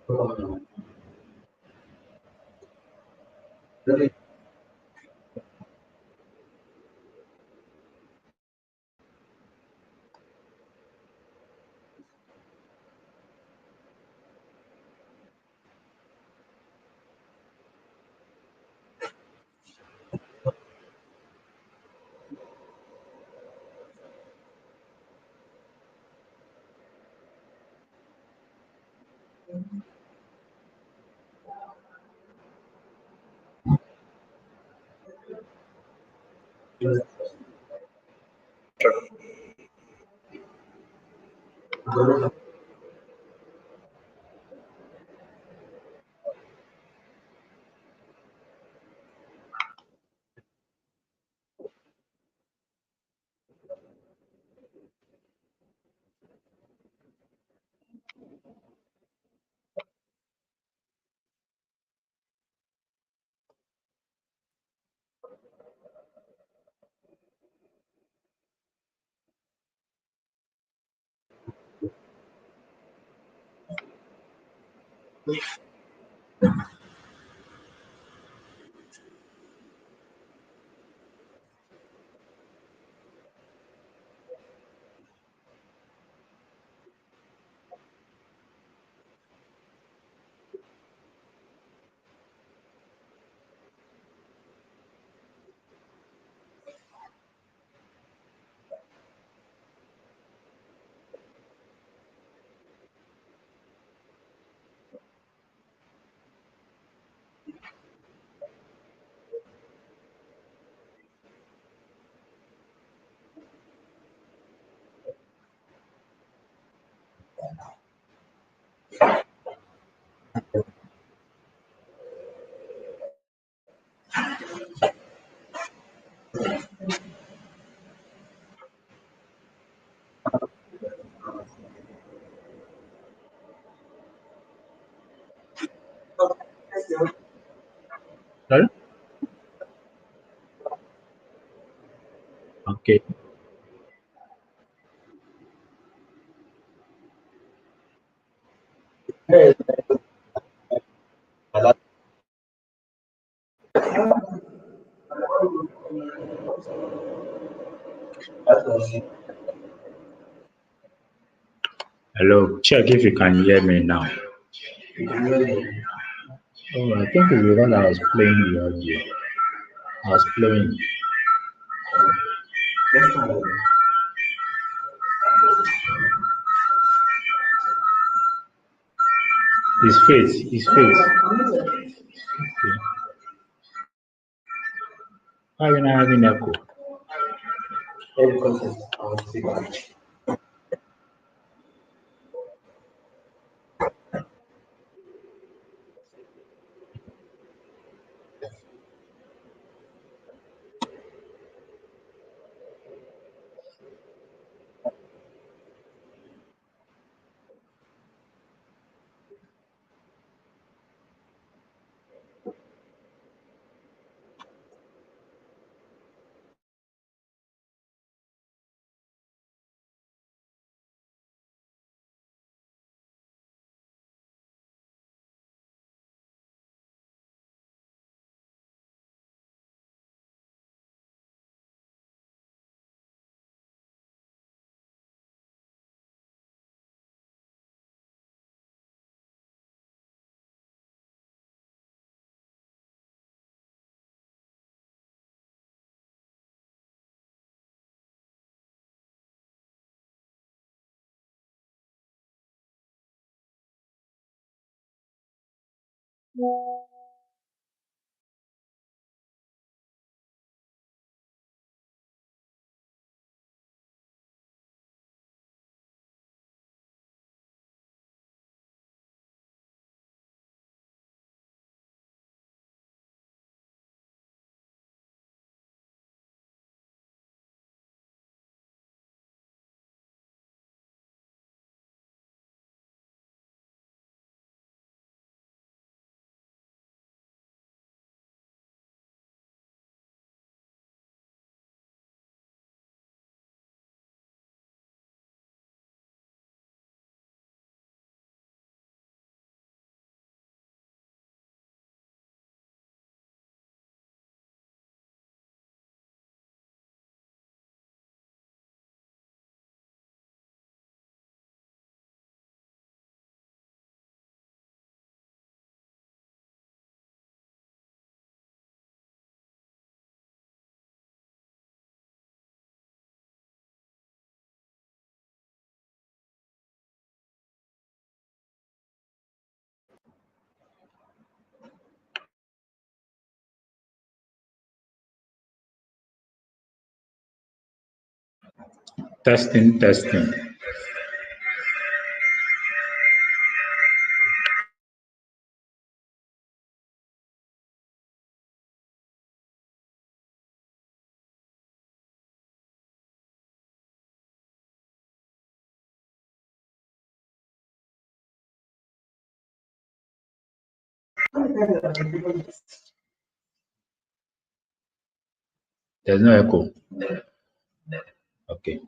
Sorry? Okay. Hello. Check if you can hear me now. Oh, I think it's because I was playing the audio. I was playing. His face. His face. Okay. Why are we not having echo? Testing, testing. There's no echo. Okay.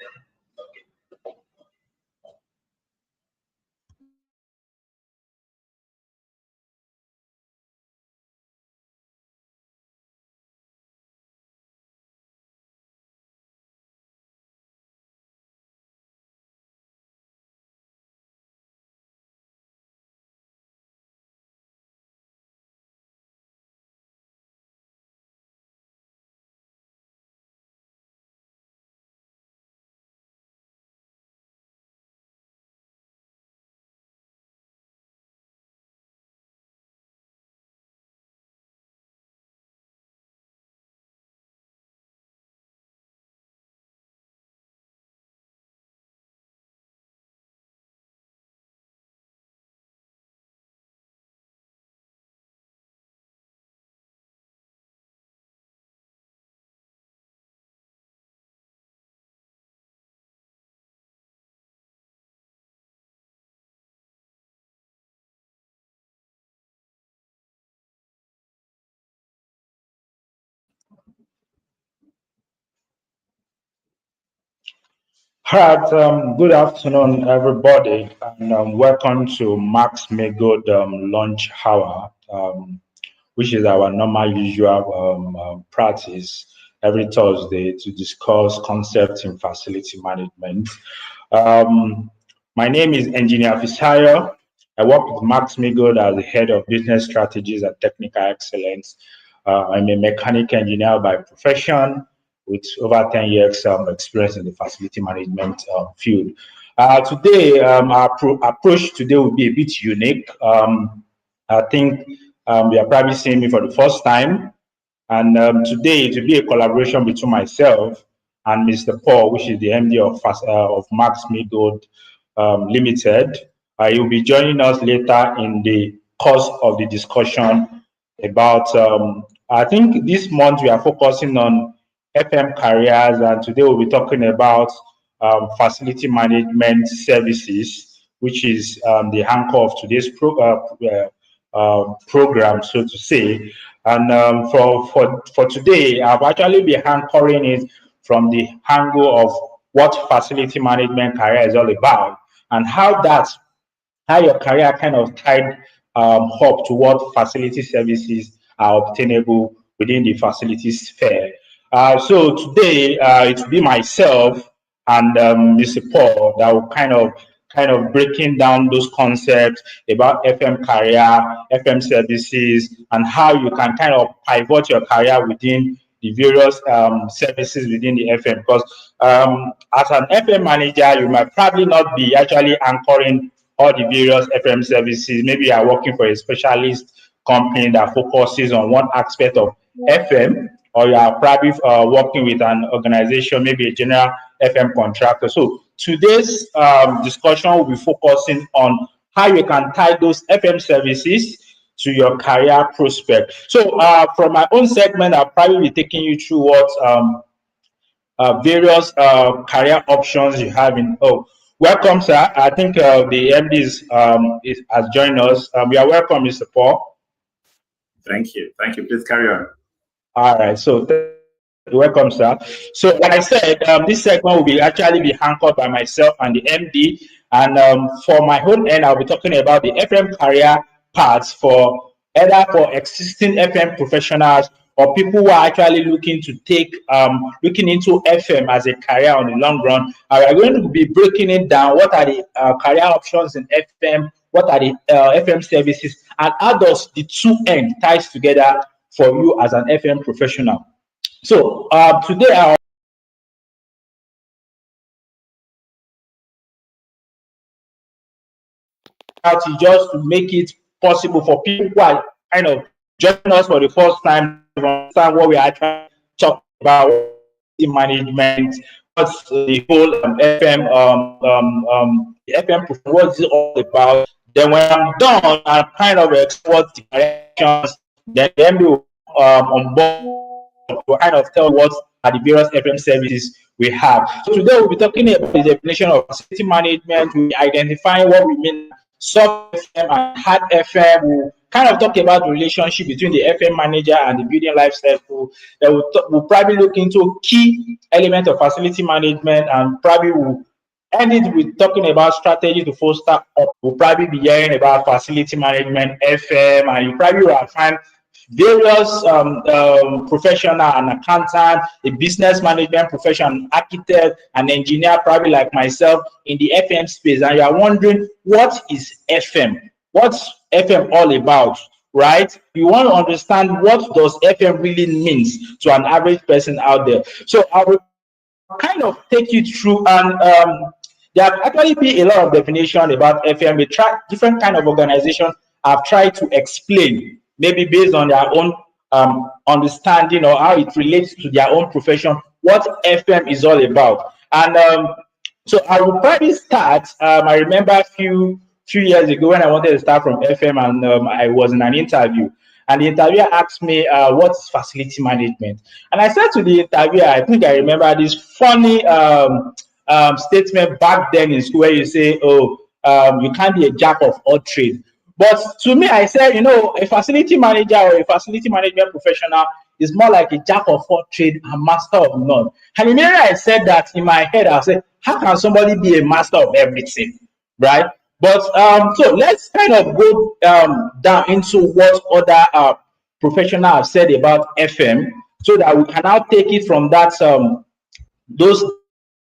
All right, good afternoon, everybody, and welcome to Max-Migold lunch hour, which is our normal usual practice every Thursday to discuss concepts in facility management. Um, my name is Engineer Fisayo. I work with Max-Migold as the head of business strategies and technical excellence. I'm a mechanical engineer by profession with over 10 years experience in the facility management field. Today, our approach today will be a bit unique. I think you are probably seeing me for the first time. And today, it will be a collaboration between myself and Mr. Paul, which is the MD of Max-Migold Limited. He will be joining us later in the course of the discussion about, I think this month we are focusing on FM careers, and today we'll be talking about facility management services, which is the anchor of today's program, so to say. And for today, I've actually been anchoring it from the angle of what facility management career is all about and how your career kind of tied up to what facility services are obtainable within the facility sphere. So today it will be myself and Mr. Paul that will kind of breaking down those concepts about FM career, FM services, and how you can kind of pivot your career within the various services within the FM. Because as an FM manager, you might probably not be actually anchoring all the various FM services. Maybe you are working for a specialist company that focuses on one aspect of FM, or you are probably working with an organization, maybe a general FM contractor. So today's discussion will be focusing on how you can tie those FM services to your career prospect. So from my own segment, I'll probably be taking you through what various career options you have in. Oh, welcome, sir. I think the MD has joined us. You are welcome, Mr. Paul. Thank you. Thank you. Please carry on. All right. So welcome, sir. So like I said, this segment will be actually be anchored by myself and the MD. And for my own end, I'll be talking about the FM career paths for either for existing FM professionals or people who are actually looking to take looking into FM as a career on the long run. We are going to be breaking it down. What are the career options in FM? What are the FM services? And how does the two end ties together for you as an FM professional? So today just to make it possible for people who are kind of joining us for the first time to understand what we are trying to talk about in management, the whole FM profession, what's it all about. Then when I'm done, I kind of explore the directions. Then we will on board to kind of tell what are the various FM services we have. So today we'll be talking about the definition of facility management. We identifying what we mean soft FM and hard FM. We'll kind of talk about the relationship between the FM manager and the building life cycle. Then we'll probably look into key elements of facility management, and probably we'll end it with talking about strategy to foster up. We'll probably be hearing about facility management, FM, and you probably will find various professional, an accountant, a business management profession, architect, an engineer, probably like myself in the FM space. And you are wondering, what is FM? What's FM all about, right? You want to understand what does FM really means to an average person out there. So I will kind of take you through, and there have actually been a lot of definition about FM. We try different kind of organizations have tried to explain, maybe based on their own understanding or how it relates to their own profession, what FM is all about. And so I will probably start. I remember a few years ago when I wanted to start from FM, and I was in an interview. And the interviewer asked me, what's facility management? And I said to the interviewer, I think I remember this funny statement back then in school where you say, oh, you can't be a jack of all trades. But to me, I said, a facility manager or a facility management professional is more like a jack of all trades and master of none. And immediately I said that in my head, I said, how can somebody be a master of everything, right? But so let's kind of go down into what other professionals have said about FM, so that we can now take it from that those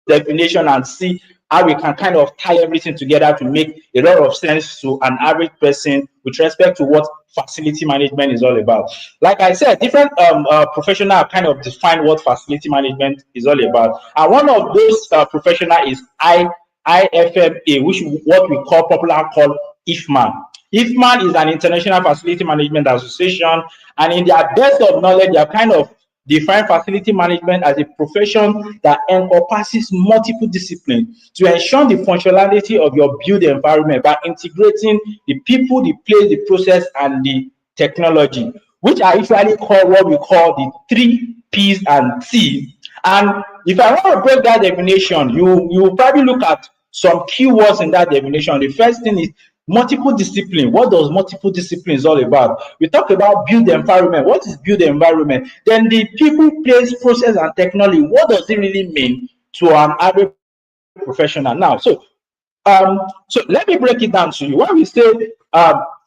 definition and see how we can kind of tie everything together to make a lot of sense to an average person with respect to what facility management is all about. Like I said, different professionals have kind of defined what facility management is all about. And one of those professionals is IFMA, which is what we popularly call IFMA. IFMA is an international facility management association, and in their depth of knowledge, they have kind of define facility management as a profession that encompasses multiple disciplines to ensure the functionality of your built environment by integrating the people, the place, the process, and the technology, which are usually called what we call the 3 P's and T. And if I want to break that definition, you will probably look at some keywords in that definition. The first thing is multiple discipline. What does multiple disciplines all about? We talk about build environment. What is build environment? Then the people, place, process, and technology. What does it really mean to an average professional? Now, so let me break it down to you. When we say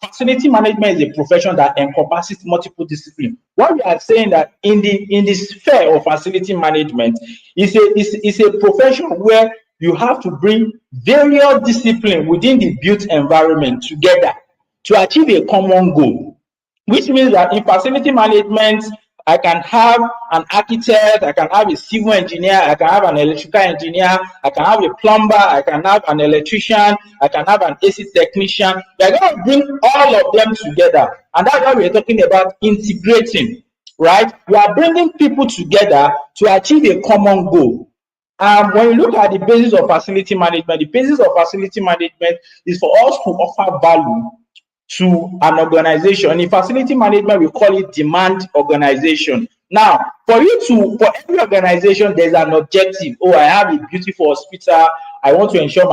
facility management is a profession that encompasses multiple disciplines, what we are saying that in the sphere of facility management is a profession where you have to bring various disciplines within the built environment together to achieve a common goal, which means that in facility management, I can have an architect, I can have a civil engineer, I can have an electrical engineer, I can have a plumber, I can have an electrician, I can have an AC technician. They're going to bring all of them together. And that's why we're talking about integrating, right? We are bringing people together to achieve a common goal. When you look at the basis of facility management, the basis of facility management is for us to offer value to an organization. In facility management, we call it demand organization. Now, for every organization, there's an objective. Oh, I have a beautiful hospital. I want to ensure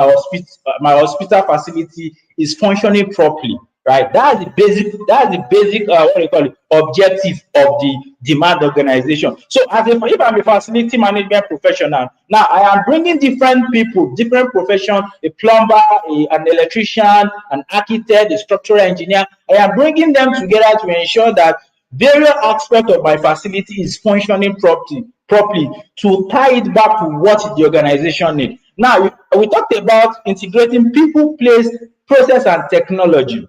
my hospital facility is functioning properly. Right, that's the basic what do you call it, objective of the demand organization. So if I'm a facility management professional, now I am bringing different people, different professions, a plumber, an electrician, an architect, a structural engineer. I am bringing them together to ensure that various aspects of my facility is functioning properly to tie it back to what the organization needs. Now we talked about integrating people, place, process, and technology.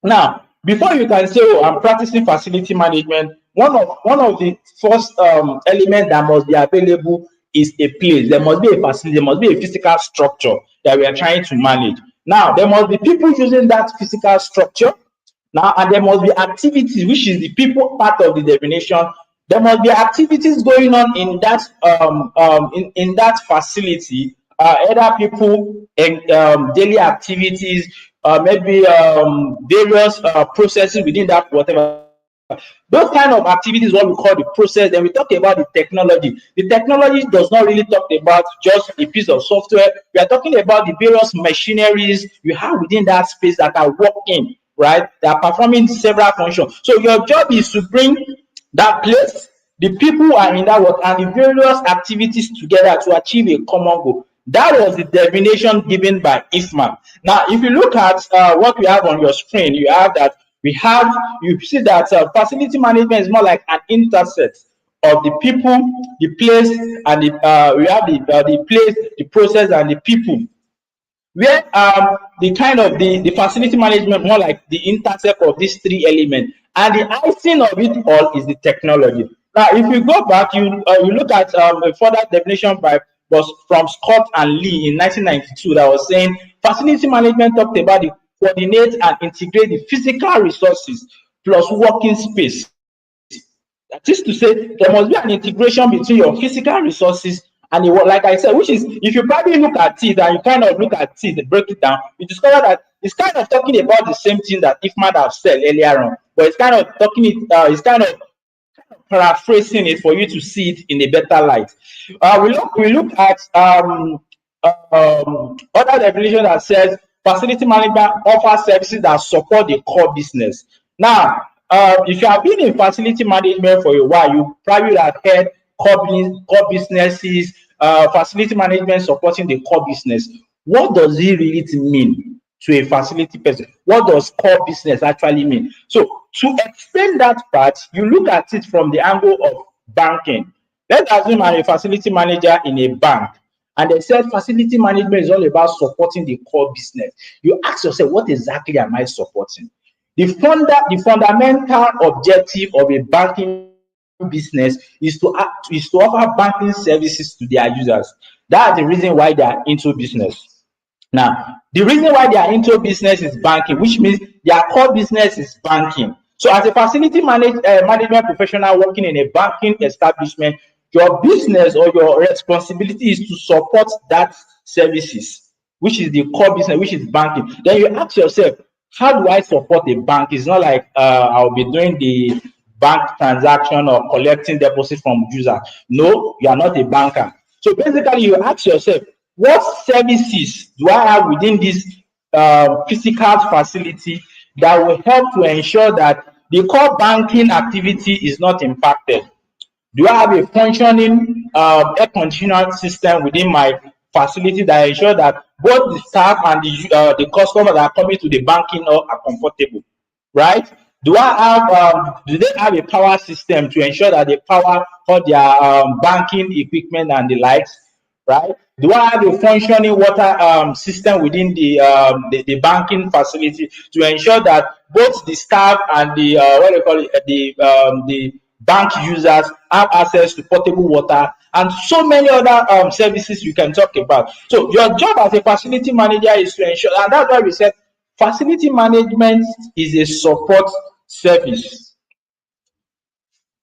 Now, before you can say, oh, I'm practicing facility management, one of the first elements that must be available is a place. There must be a facility, there must be a physical structure that we are trying to manage. Now, there must be people using that physical structure. Now, and there must be activities, which is the people part of the definition, there must be activities going on in that in that facility. Either people in daily activities, maybe various processes within that whatever. Those kind of activities, what we call the process. Then we talk about the technology. The technology does not really talk about just a piece of software. We are talking about the various machineries you have within that space that are working, right? They are performing several functions. So your job is to bring that place, the people who are in that work, and the various activities together to achieve a common goal. That was the definition given by IFMA. Now, if you look at what we have on your screen, you have that you see that facility management is more like an intercept of the people, the place, and we have the place, the process, and the people. Where the kind of the facility management more like the intercept of these three elements, and the icing of it all is the technology. Now, if you go back, you look at a further definition was from Scott and Lee in 1992 that was saying facility management talked about the coordinate and integrate the physical resources plus working space. That is to say, there must be an integration between your physical resources and the work. Like I said, which is, if you probably look at it and you kind of look at it and break it down, you discover that it's kind of talking about the same thing that Ifman have said earlier on, but it's kind of it's kind of paraphrasing it for you to see it in a better light. We look at other definition that says facility management offers services that support the core business. Now, if you have been in facility management for a while, you probably have heard core businesses, facility management supporting the core business. What does it really mean to a facility person? What does core business actually mean? So to explain that part, you look at it from the angle of banking. Let's assume I'm a facility manager in a bank, and they said facility management is all about supporting the core business. You ask yourself, what exactly am I supporting? The fundamental objective of a banking business is to offer banking services to their users. That's the reason why they are into business. Now, the reason why they are into business is banking, which means their core business is banking. So as a facility management professional working in a banking establishment, your business or your responsibility is to support that services, which is the core business, which is banking. Then you ask yourself, how do I support a bank? It's not like I'll be doing the bank transaction or collecting deposits from users. No, you are not a banker. So basically, you ask yourself, what services do I have within this physical facility that will help to ensure that the core banking activity is not impacted? Do I have a functioning air conditioner system within my facility that ensure that both the staff and the customers that are coming to the banking hall are comfortable, right? Do they have a power system to ensure that they power all their banking equipment and the lights, right? Do I have a functioning water system within the banking facility to ensure that both the staff and the what do you call it, the bank users have access to potable water and so many other services you can talk about? So your job as a facility manager is to ensure, and that's why we said facility management is a support service.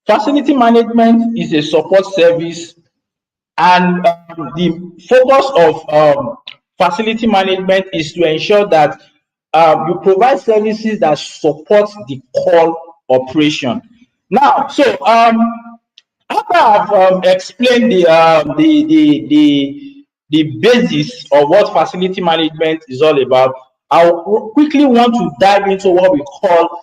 Facility management is a support service, and the focus of facility management is to ensure that you provide services that support the core operation. Now, so after I've explained the basis of what facility management is all about, I quickly want to dive into what we call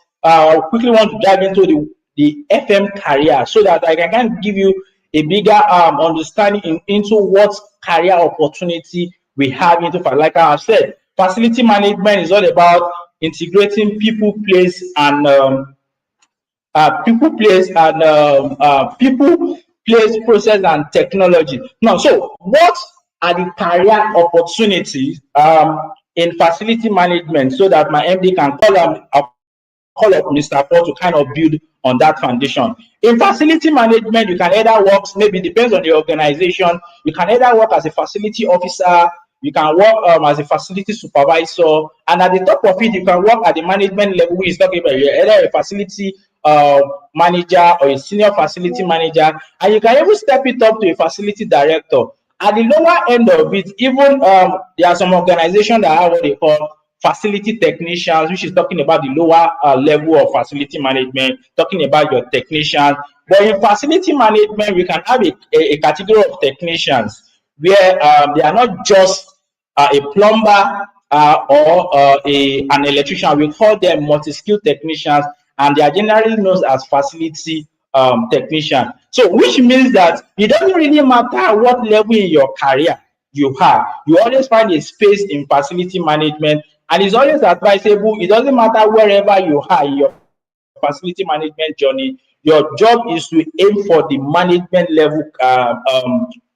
the FM career, so that I can give you a bigger understanding into what career opportunity we have into. Like I have said, facility management is all about integrating people, place, and process, and technology. Now, so what are the career opportunities in facility management, so that my MD can call up Mr. Paul to kind of build on that foundation. In facility management, you can either work, maybe depends on the organization, you can either work as a facility officer, you can work as a facility supervisor, and at the top of it, you can work at the management level, who is talking about you're either a facility manager or a senior facility manager, and you can even step it up to a facility director. At the lower end of it, even there are some organizations that have what they call facility technicians, which is talking about the lower level of facility management, talking about your technicians. But in facility management, we can have a category of technicians where they are not just a plumber or an electrician. We call them multi-skilled technicians, and they are generally known as facility technician. So which means that it doesn't really matter what level in your career you have, you always find a space in facility management, and it's always advisable. It doesn't matter wherever you are in your facility management journey, your job is to aim for the management level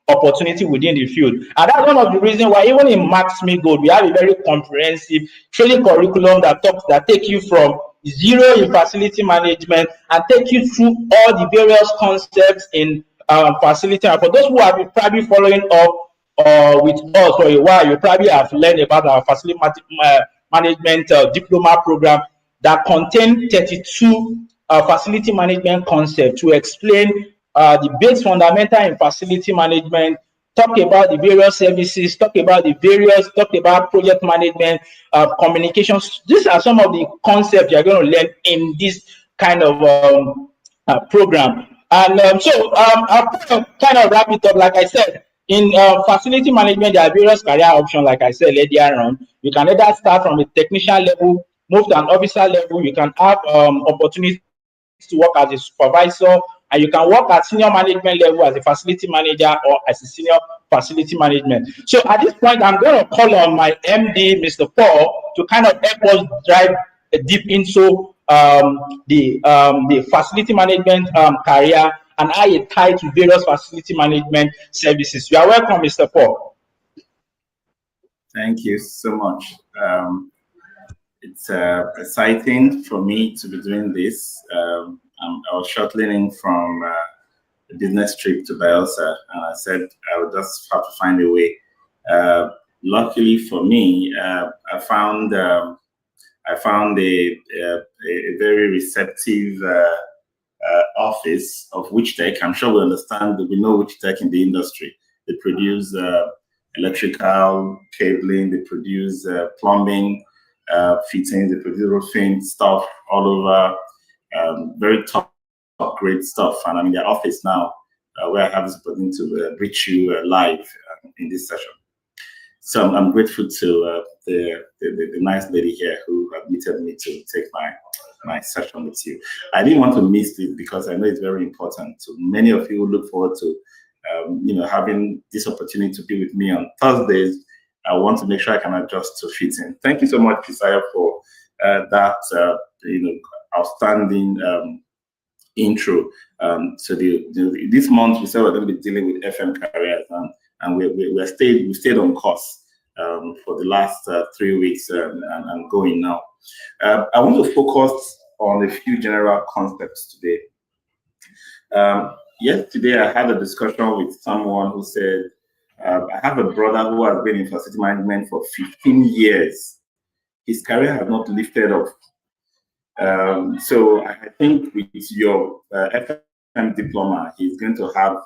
opportunity within the field. And that's one of the reasons why even in Max-Migold, we have a very comprehensive training curriculum that take you from zero in facility management and take you through all the various concepts in facility. And for those who have been probably following up with us for a while, you probably have learned about our facility management diploma program that contain 32 facility management concepts to explain the base fundamental in facility management, talk about the various services, talk about project management, communications. These are some of the concepts you're going to learn in this kind of program. And I'll kind of wrap it up. Like I said, in facility management, there are various career options. Like I said earlier on, you can either start from a technician level, move to an officer level. You can have opportunities to work as a supervisor, and you can work at senior management level as a facility manager or as a senior facility management. So at this point, I'm going to call on my MD, Mr. Paul, to kind of help us drive deep into the facility management career and how it ties to various facility management services. You are welcome, Mr. Paul. Thank you so much. It's exciting for me to be doing this. I was shuttling from a business trip to Bielsa, and I said I would just have to find a way. Luckily for me, I found a very receptive office of Wichtech. I'm sure we understand that we know Wichtech in the industry. They produce electrical cabling, they produce plumbing, fittings, they produce roofing stuff all over, very top grade stuff. And I'm in their office now, where I have this opportunity to reach you live in this session. So I'm grateful to the nice lady here who admitted me to take my session with you. I didn't want to miss it because I know it's very important to many of you who look forward to having this opportunity to be with me on Thursdays. I want to make sure I can adjust to fit in. Thank you so much, Josiah, for that outstanding intro. So this month we said we're going to be dealing with FM careers, and we stayed on course for the last 3 weeks and going now. I want to focus on a few general concepts today. Yesterday I had a discussion with someone who said, I have a brother who has been in facility management for 15 years. His career has not lifted off. So I think with your FM diploma, he's going to have a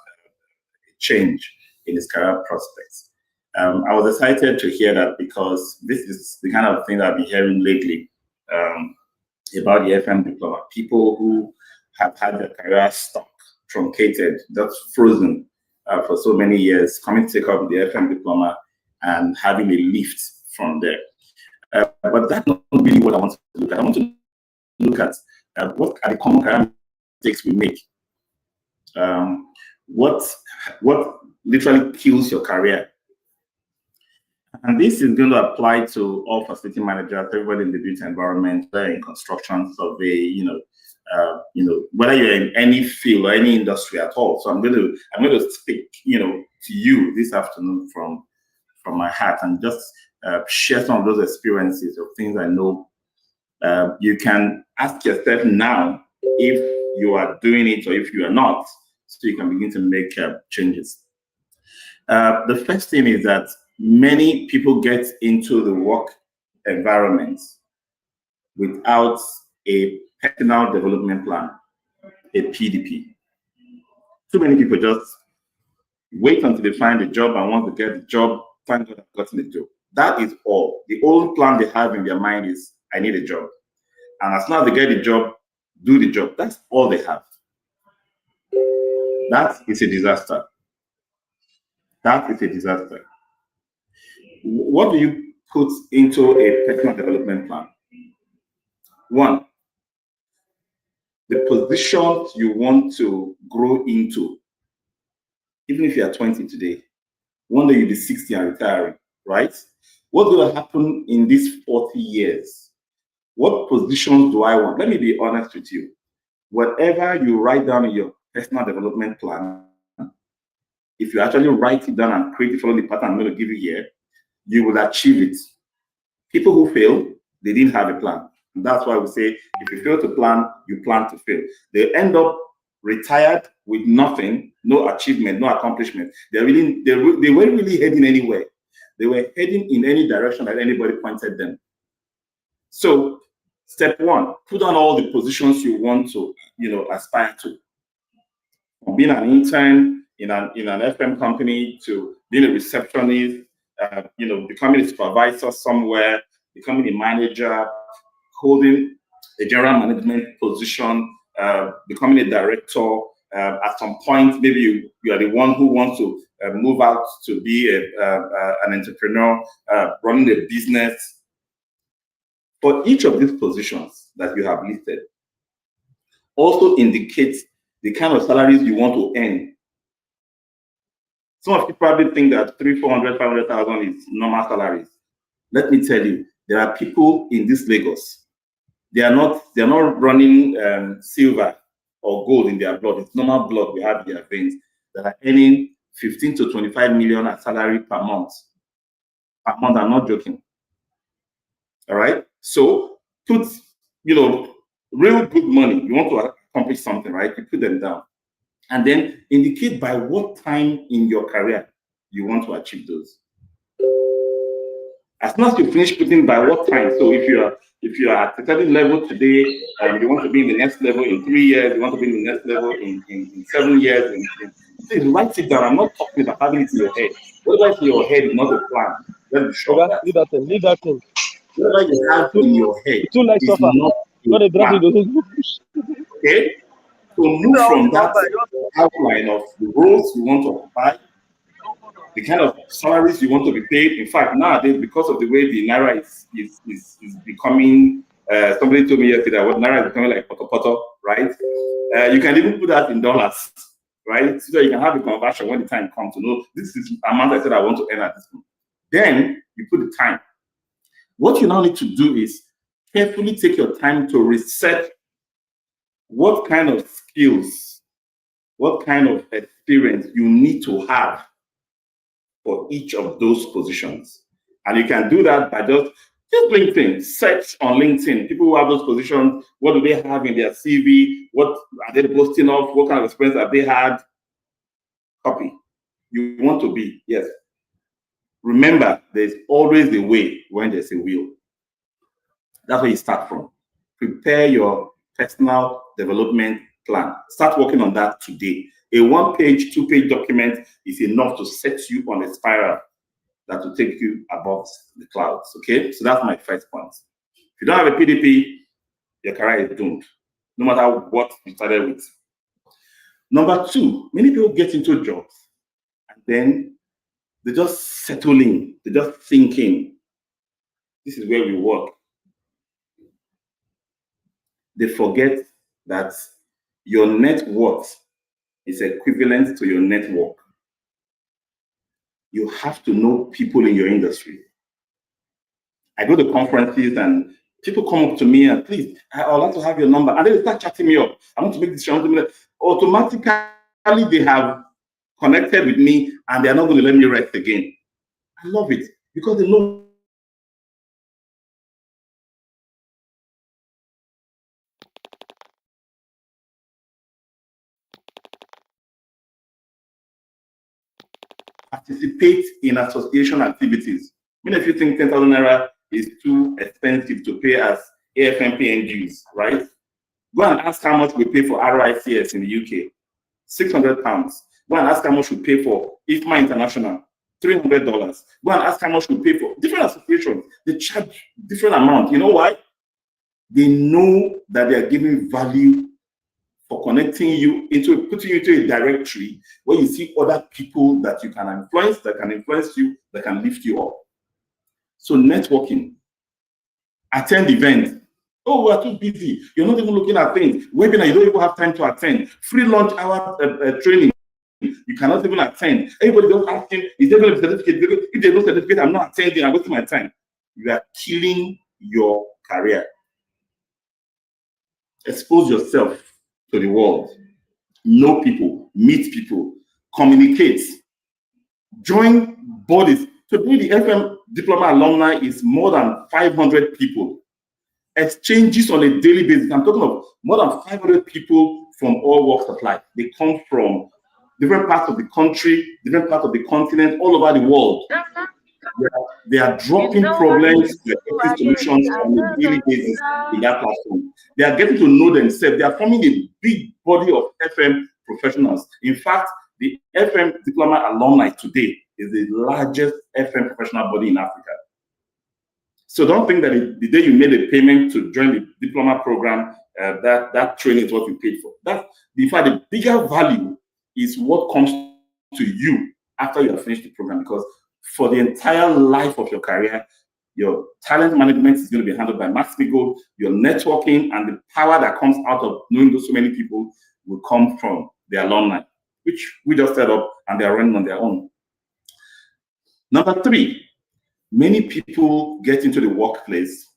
change in his career prospects. I was excited to hear that because this is the kind of thing that I've been hearing lately about the FM diploma. People who have had their career stuck, truncated, just frozen for so many years, coming to take up the FM diploma and having a lift from there. But that's not really what I want to look at. I want to look at what are the common career mistakes we make. What literally kills your career. And this is going to apply to all facility managers, everybody in the built environment, whether in construction, survey, whether you're in any field or any industry at all. So I'm going to speak, to you this afternoon from my heart and just share some of those experiences of things I know. You can ask yourself now if you are doing it or if you are not, so you can begin to make changes. The first thing is that many people get into the work environment without a personal development plan, a PDP. Too many people just wait until they find a job and once they get the job, thank God I've gotten a job. That is all. The only plan they have in their mind is, I need a job. And as soon as they get the job, do the job. That's all they have. That is a disaster. That is a disaster. What do you put into a personal development plan? One, the positions you want to grow into. Even if you are 20 today, one day you'll be 60 and retiring, right? What's going to happen in these 40 years? What positions do I want? Let me be honest with you. Whatever you write down in your personal development plan, if you actually write it down and create it following the pattern I'm going to give you here, you will achieve it. People who fail, they didn't have a plan. And that's why we say, if you fail to plan, you plan to fail. They end up retired with nothing, no achievement, no accomplishment. They weren't really heading anywhere. They were heading in any direction that anybody pointed them. So, step one, put on all the positions you want to, aspire to. From being an intern in an FM company to being a receptionist, becoming a supervisor somewhere, becoming a manager, holding a general management position, becoming a director. At some point, maybe you are the one who wants to move out to be an entrepreneur, running a business. For each of these positions that you have listed, also indicates the kind of salaries you want to earn. Some of you probably think that 300,000, 400,000, 500,000 is normal salaries. Let me tell you, there are people in this Lagos. They are not running silver or gold in their blood. It's normal blood we have in their veins that are earning 15 to 25 million as salary per month. Per month, I'm not joking. All right. So put, real good money. You want to accomplish something, right? You put them down. And then indicate by what time in your career you want to achieve those. As soon as you finish putting by what time. So if you are at a certain level today, you want to be in the next level in 3 years, you want to be in the next level in 7 years, please write it down. I'm not talking about having it in your head. Whatever is in your head is not a plan. Let me show that. Leave that thing. Leave that thing. Whatever you have in your head is not a plan. Okay? So move from that outline of the roles you want to occupy, the kind of salaries you want to be paid. In fact, nowadays, because of the way the Naira is becoming, somebody told me yesterday what Naira is becoming like poto, right? You can even put that in dollars, right? So you can have a conversion when the time comes to know this is the amount I said I want to earn at this point. Then you put the time. What you now need to do is carefully take your time to research what kind of skills, what kind of experience you need to have for each of those positions. And you can do that by just LinkedIn, search on LinkedIn. People who have those positions, what do they have in their CV? What are they boasting of? What kind of experience have they had? Copy. You want to be, yes. Remember, there's always a way when there's a will. That's where you start from. Prepare your personal development plan. Start working on that today. A 1-page, 2-page document is enough to set you on a spiral that will take you above the clouds. Okay, so that's my first point. If you don't have a PDP, your career is doomed, no matter what you started with. Number 2, many people get into jobs and then they just settle in, they just thinking, this is where we work. They forget that your net worth is equivalent to your network. You have to know people in your industry. I go to conferences and people come up to me and please, I would like to have your number. And then they start chatting me up. I want to make this show. Automatically, they have connected with me and they're not going to let me rest again. I love it because they know participate in association activities. Many of you think 10,000 naira is too expensive to pay as AFMP NGOs, right? Go and ask how much we pay for RICS in the UK. £600. Go and ask how much we pay for IFMA International. $300. Go and ask how much we pay for different associations. They charge different amount. You know why? They know that they are giving value for connecting you into, putting you into a directory where you see other people that you can influence, that can influence you, that can lift you up. So networking, attend events. Oh, we are too busy. You're not even looking at things. Webinar, you don't even have time to attend. Free lunch hour training, you cannot even attend. Everybody just asking, is there going to be a certificate? If there's no certificate, I'm not attending. I'm wasting my time. You are killing your career. Expose yourself to the world. Know people, meet people, communicate, join bodies. To be the FM Diploma alumni is more than 500 people. Exchanges on a daily basis. I'm talking of more than 500 people from all walks of life. They come from different parts of the country, different parts of the continent, all over the world. They are dropping problems, they are getting solutions on a daily basis in that platform. They are getting to know themselves. They are forming a big body of FM professionals. In fact, the FM Diploma alumni today is the largest FM professional body in Africa. So don't think that the day you made a payment to join the diploma program, that training is what you paid for. In fact, the bigger value is what comes to you after you have finished the program, because for the entire life of your career, your talent management is going to be handled by Max-Migold. Your networking and the power that comes out of knowing those so many people will come from the alumni, which we just set up and they are running on their own. Number 3, many people get into the workplace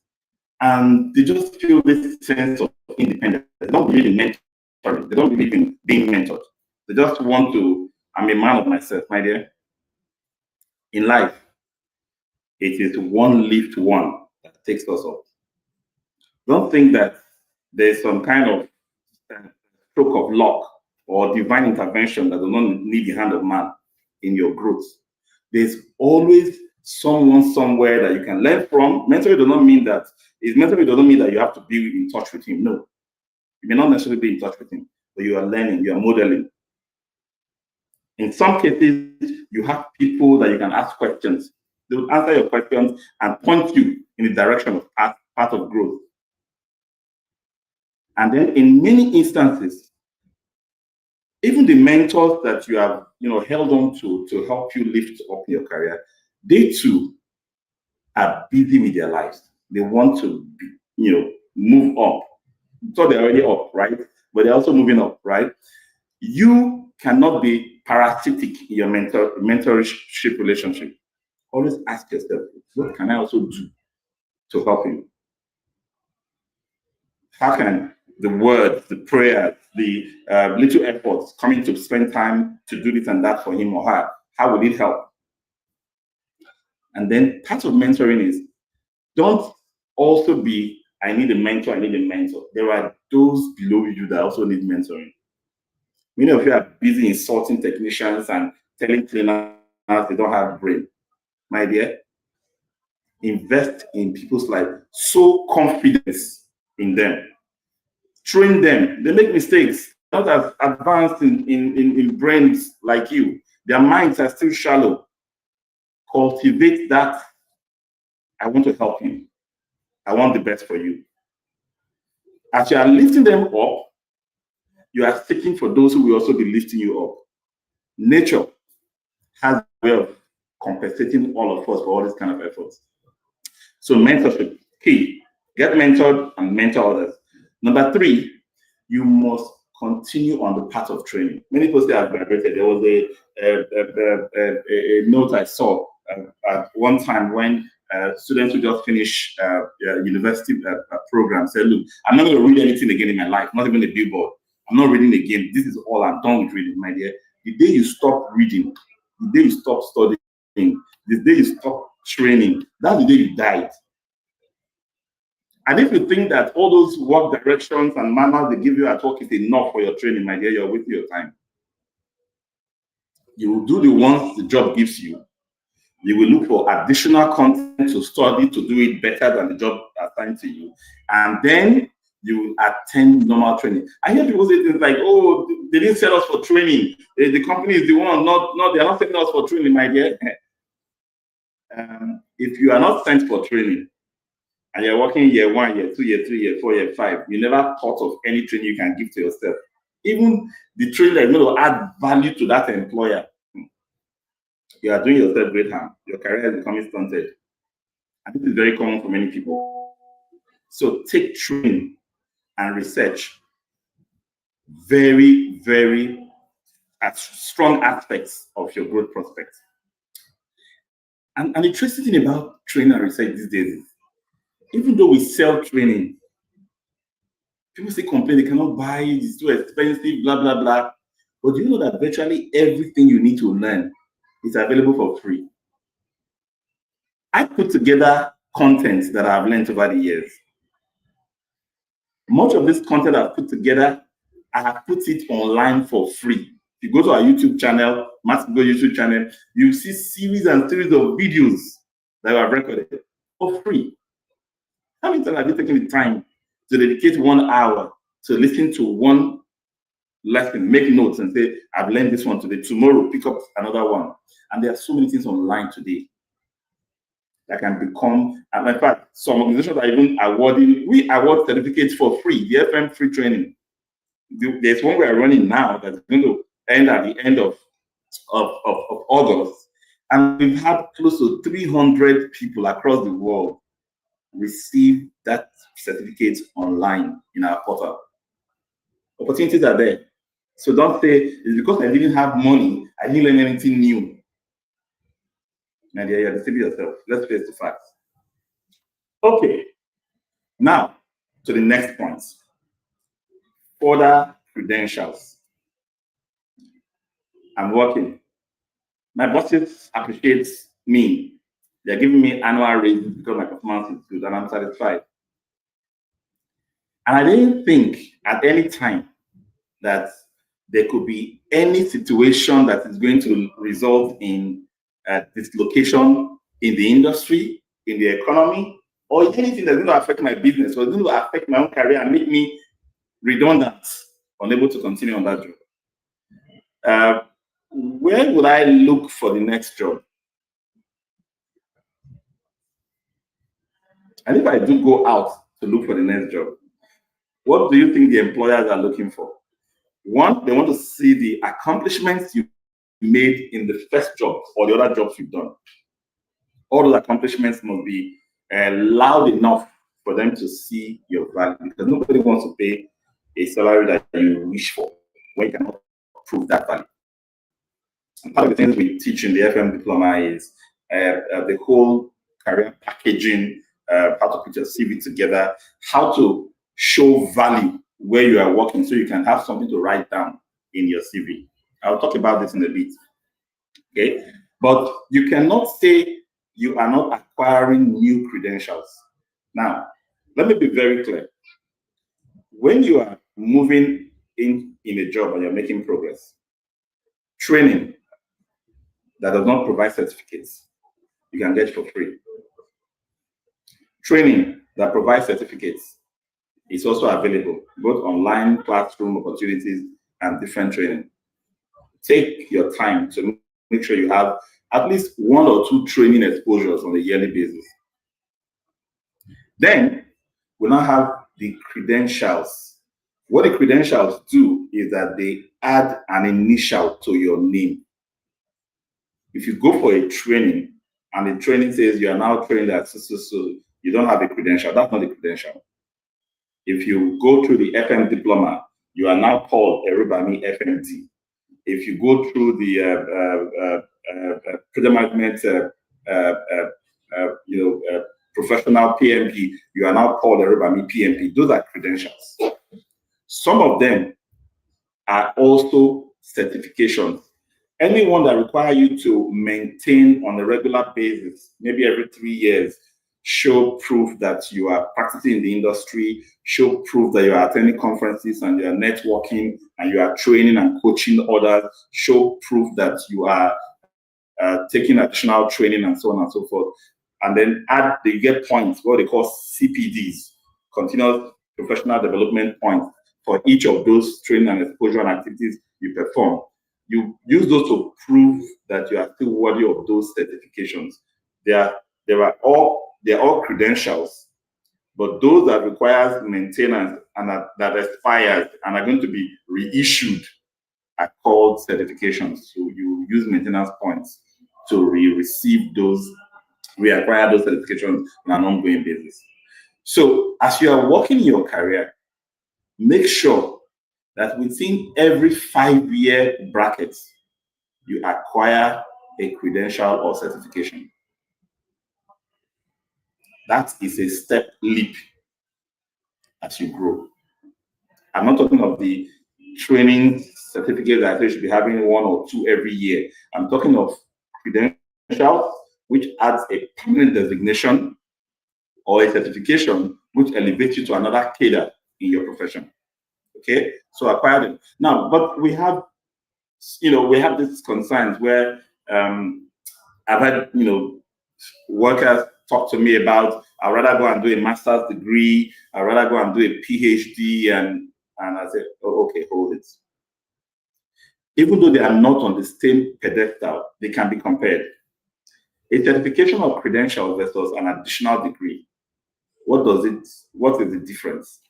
and they just feel this sense of independence. They don't believe in mentoring. They don't believe in being mentored. They just want to, I'm a man of myself, my dear. In life, it is one lift one that takes us up. Don't think that there's some kind of stroke of luck or divine intervention that does not need the hand of man in your growth. There's always someone somewhere that you can learn from. Mentoring does not mean that you have to be in touch with him. No, you may not necessarily be in touch with him, but you are learning, you are modeling. In some cases, you have people that you can ask questions. They will answer your questions and point you in the direction of path of growth. And then in many instances, even the mentors that you have held on to help you lift up your career, they too are busy with their lives. They want to move up. So they're already up, right? But they're also moving up, right? You cannot be parasitic in your mentorship relationship. Always ask yourself, what can I also do to help him? How can the words, the prayers, the little efforts coming to spend time to do this and that for him or her, how will it help? And then part of mentoring is, don't also be, I need a mentor, I need a mentor. There are those below you that also need mentoring. Many of you are busy insulting technicians and telling cleaners they don't have brain. My dear, invest in people's life. Sow confidence in them. Train them. They make mistakes. Not as advanced in brains like you. Their minds are still shallow. Cultivate that. I want to help you. I want the best for you. As you are lifting them up, you are seeking for those who will also be lifting you up. Nature has a way of compensating all of us for all this kind of efforts. So mentorship, key. Get mentored and mentor others. Number 3, you must continue on the path of training. Many people say I've graduated. There was a note I saw at one time when students who just finish university program said, look, I'm not going to read anything again in my life, not even a billboard. I'm not reading again. This is all I'm done with reading, my dear. The day you stop reading, the day you stop studying, the day you stop training, that's the day you died. And if you think that all those work directions and manuals they give you at work is enough for your training, my dear, you're wasting your time. You will do the ones the job gives you. You will look for additional content to study to do it better than the job assigned to you. And then you attend normal training. I hear people say things like, oh, they didn't sell us for training. The company is the one, they're not selling us for training, my dear. If you are not sent for training, and you're working year 1, year 2, year 3, year 4, year 5, you never thought of any training you can give to yourself. Even the training that is going to add value to that employer, you are doing yourself great harm. Your career is becoming stunted. And this is very common for many people. So take training and research. Very, very strong aspects of your growth prospects. And the interesting thing about training and research these days is, even though we sell training, people still complain they cannot buy it, it's too expensive, blah, blah, blah. But do you know that virtually everything you need to learn is available for free? I put together content that I've learned over the years. Much of this content I've put together, I have put it online for free. If you go to our YouTube channel, Max-Migold YouTube channel, you see series and series of videos that I've recorded for free. How many times have you taken the time to dedicate 1 hour to listen to one lesson, make notes, and say, I've learned this one today, tomorrow pick up another one? And there are so many things online today that can become, and in fact, some organizations are even awarding, we award certificates for free, the FM free training. There's one we are running now that's going to end at the end of August. And we've had close to 300 people across the world receive that certificate online in our portal. Opportunities are there. So don't say, it's because I didn't have money, I didn't learn anything new. And you're deceiving yourself. Let's face the facts. Okay. Now, to the next point. Further credentials. I'm working. My bosses appreciate me. They're giving me annual raises because my performance is good and I'm satisfied. And I didn't think at any time that there could be any situation that is going to result in dislocation in the industry, in the economy, or anything that's going to affect my business or going to affect my own career and make me redundant, unable to continue on that job. Where would I look for the next job? And if I do go out to look for the next job, what do you think the employers are looking for? One, they want to see the accomplishments you made in the first job or the other jobs you've done. All those accomplishments must be loud enough for them to see your value, because nobody wants to pay a salary that you wish for when you cannot prove that value. And part of the things we teach in the FM Diploma is the whole career packaging, how to put your CV together, how to show value where you are working so you can have something to write down in your CV. I'll talk about this in a bit. Okay, but you cannot say you are not acquiring new credentials. Now, let me be very clear. When you are moving in a job and you're making progress, training that does not provide certificates, you can get for free. Training that provides certificates is also available, both online classroom opportunities and different training. Take your time to make sure you have at least 1 or 2 training exposures on a yearly basis. Then we now have the credentials. What the credentials do is that they add an initial to your name. If you go for a training and the training says you are now trained at so, you don't have a credential. That's not a credential. If you go through the FM Diploma, you are now called Recruitmemt FMD. If you go through the Recruitmemt, professional PMP, you are now called Recruitmemt PMP. Those are credentials. Some of them are also certifications. Anyone that requires you to maintain on a regular basis, maybe every 3 years, show proof that you are practicing in the industry, show proof that you are attending conferences and you are networking and you are training and coaching others, show proof that you are taking additional training and so on and so forth. And then you get points, what they call CPDs, continuous professional development points for each of those training and exposure and activities you perform. You use those to prove that you are still worthy of those certifications. They're all credentials, but those that requires maintenance and that expires and are going to be reissued are called certifications. So you use maintenance points to receive those, reacquire those certifications on an ongoing basis. So as you are working in your career, make sure that within every 5-year bracket, you acquire a credential or certification. That is a step leap as you grow. I'm not talking of the training certificate that you should be having 1 or 2 every year. I'm talking of credentials, which adds a permanent designation or a certification which elevates you to another cadre in your profession. Okay, so acquire them. Now, but we have these concerns where I've had, workers talk to me about, I'd rather go and do a master's degree, I'd rather go and do a PhD, and I said, oh, okay, hold it. Even though they are not on the same pedestal, they can be compared. A certification or credential versus an additional degree. What is the difference?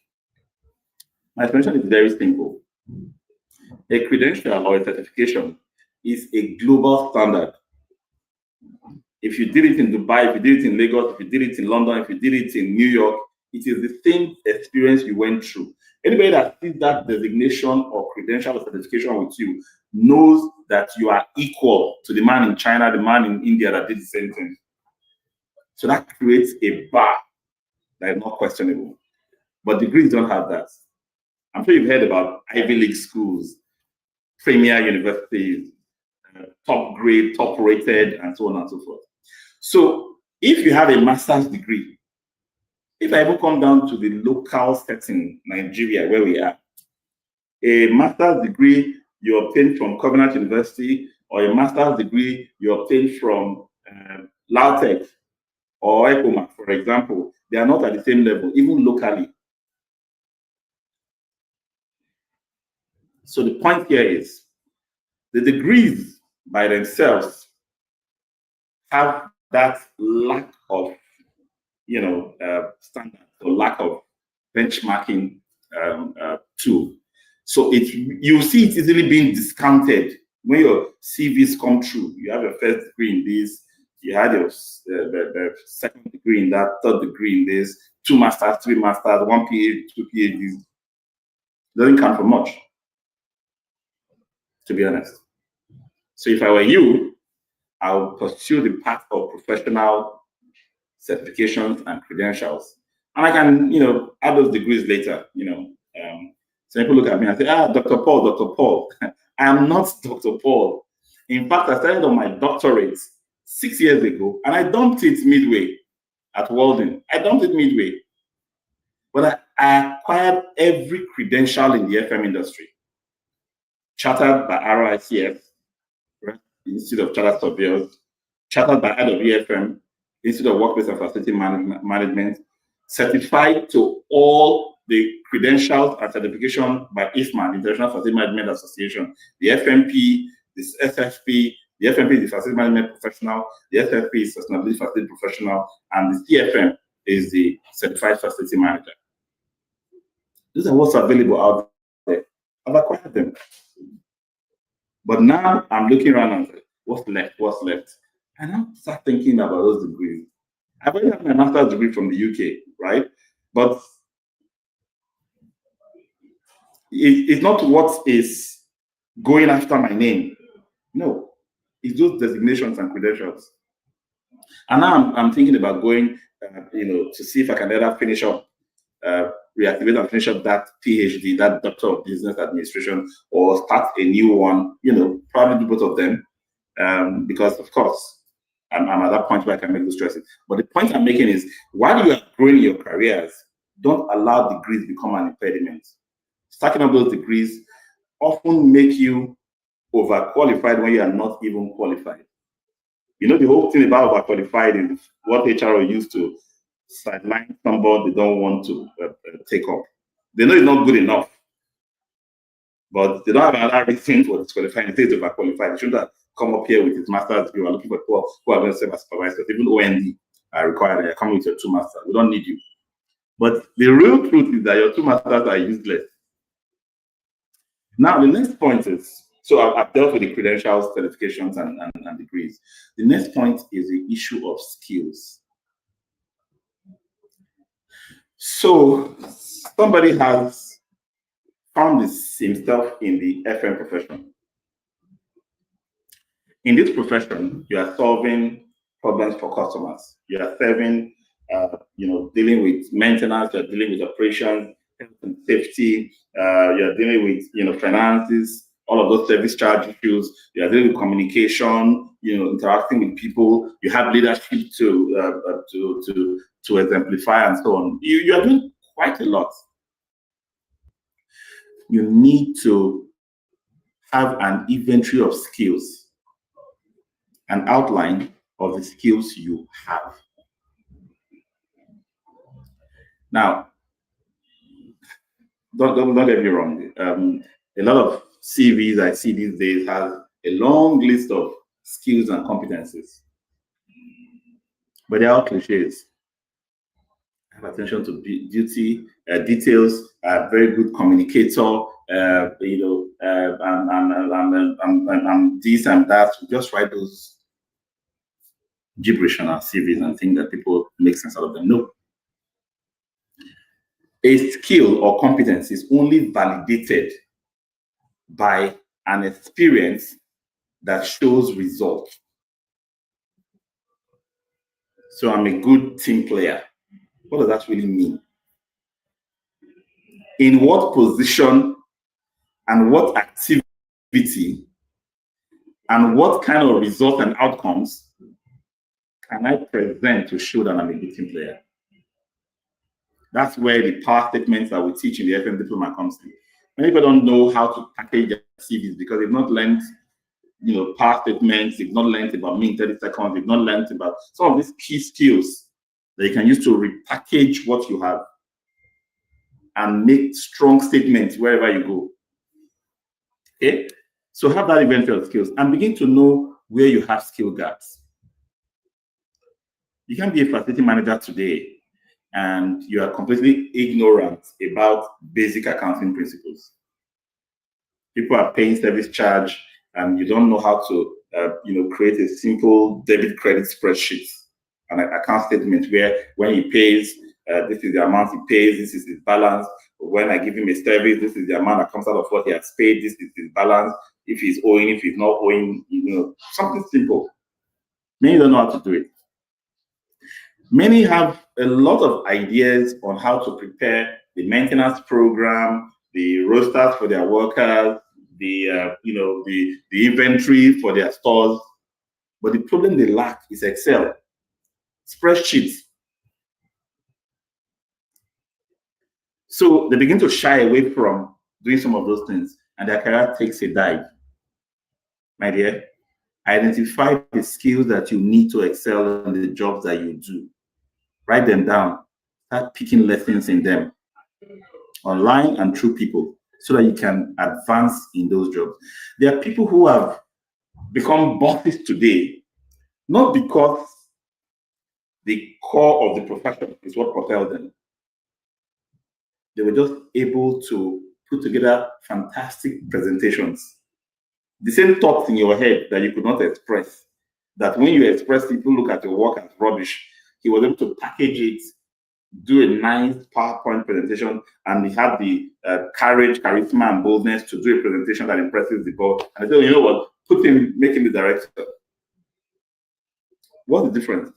My explanation is very simple. A credential or a certification is a global standard. If you did it in Dubai, if you did it in Lagos, if you did it in London, if you did it in New York, it is the same experience you went through. Anybody that sees that designation or credential or certification with you knows that you are equal to the man in China, the man in India that did the same thing. So that creates a bar that is not questionable. But degrees don't have that. I'm sure you've heard about Ivy League schools, premier universities, top grade, top rated, and so on and so forth. So if you have a master's degree, if I even come down to the local setting, Nigeria, where we are, a master's degree you obtain from Covenant University or a master's degree you obtain from LAUTECH or ECOMA, for example, they are not at the same level, even locally. So the point here is the degrees by themselves have that lack of, standard or lack of benchmarking tool. So you see it easily being discounted when your CVs come through. You have your first degree in this, you had your the second degree in that, third degree in this, 2 masters, 3 masters, 1 PhD, 2 PhDs. Doesn't count for much, to be honest. So if I were you, I would pursue the path of professional certifications and credentials. And I can, add those degrees later, So people look at me and say, Dr. Paul. I am not Dr. Paul. In fact, I started on my doctorate 6 years ago, and I dumped it midway at Walden. I dumped it midway. But I acquired every credential in the FM industry. Chartered by RICS, Institute of Chartered Surveyors, chartered by IWFM, Institute of Workplace and Facility Management, certified to all the credentials and certification by IFMA, International Facility Management Association, the FMP, the SFP, the FMP is the Facility Management Professional, the SFP is Sustainability Facility Professional, and the CFM is the Certified Facility Manager. These are what's available out there. I've acquired them. But now I'm looking around and saying, what's left? And I start thinking about those degrees. I've already had my master's degree from the UK, right? But it's not what is going after my name. No, it's those designations and credentials. And now I'm thinking about going, to see if I can either finish up, reactivate and finish up that PhD, that Doctor of Business Administration, or start a new one, probably do both of them. Because of course, I'm at that point where I can make those choices. But the point I'm making is, while you are growing your careers, don't allow degrees become an impediment. Stacking up those degrees often make you overqualified when you are not even qualified. The whole thing about overqualified is what HR used to sideline somebody they don't want to take up. They know it's not good enough, but they don't have another reason for disqualifying. It is overqualified. They shouldn't have come up here with his master's degree. We're looking for people who are going to serve as supervisors. Even OND are required. They're coming with your 2 masters. We don't need you. But the real truth is that your 2 masters are useless. Now, the next point is, so I've dealt with the credentials, certifications, and degrees. The next point is the issue of skills. So somebody has found himself in the FM profession. In this profession, you are solving problems for customers. You are serving, dealing with maintenance, you're dealing with operations, health and safety, you're dealing with, finances, all of those service charge issues. You're dealing with communication, interacting with people. You have leadership to exemplify and so on. You are doing quite a lot. You need to have an inventory of skills, an outline of the skills you have. Now, don't get me wrong. A lot of CVs I see these days have a long list of skills and competencies, but they're all cliches. Have attention to duty, details, very good communicator, and this and that. Just write those gibberish on our CVs and think that people make sense out of them. No. A skill or competence is only validated by an experience that shows results. So I'm a good team player. What does that really mean? In what position and what activity and what kind of results and outcomes can I present to show that I'm a good team player? That's where the power statements that we teach in the FM Diploma comes in. Many people don't know how to package their CVs because they've not learned, power statements, they've not learned about me in 30 seconds, they've not learned about some of these key skills that you can use to repackage what you have and make strong statements wherever you go. Okay? So have that inventory of skills and begin to know where you have skill gaps. You can be a facility manager today and you are completely ignorant about basic accounting principles. People are paying service charge and you don't know how to create a simple debit credit spreadsheet and an account statement where when he pays, this is the amount he pays, this is his balance. When I give him a service, this is the amount that comes out of what he has paid, this is his balance. If he's owing, if he's not owing, something simple. Many don't know how to do it. Many have a lot of ideas on how to prepare the maintenance program, the rosters for their workers, the inventory for their stores. But the problem they lack is Excel, spreadsheets. So they begin to shy away from doing some of those things and their career takes a dive. My dear, identify the skills that you need to excel in the jobs that you do. Write them down. Start picking lessons in them, online and through people, so that you can advance in those jobs. There are people who have become bosses today, not because the core of the profession is what propelled them. They were just able to put together fantastic presentations. The same thoughts in your head that you could not express, that when you express, people look at your work as rubbish. He was able to package it, do a nice PowerPoint presentation, and he had the courage, charisma, and boldness to do a presentation that impresses the board. And I said, you know what? Make him the director. What's the difference?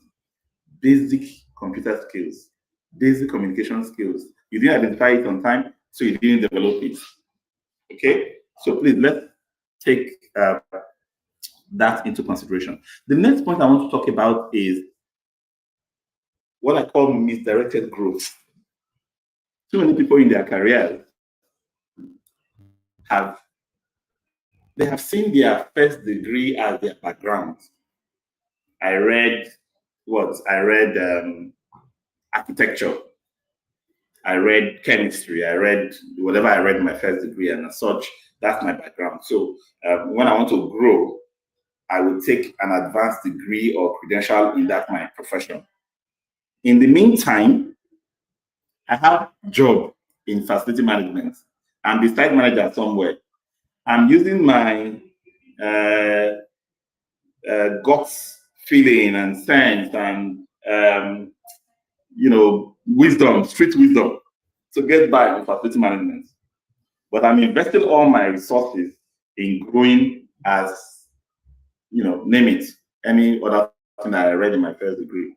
Basic computer skills, basic communication skills. You didn't identify it on time, so you didn't develop it. Okay? So please, let's take that into consideration. The next point I want to talk about is what I call misdirected growth. Too many people in their careers have seen their first degree as their background. I read architecture. I read chemistry. I read whatever I read in my first degree, and as such, that's my background. So when I want to grow, I would take an advanced degree or credential in that my profession. In the meantime, I have a job in facility management. I'm the site manager somewhere. I'm using my guts feeling and sense and wisdom, street wisdom, to get by on facility management. But I'm investing all my resources in growing as, name it, any other thing that I read in my first degree.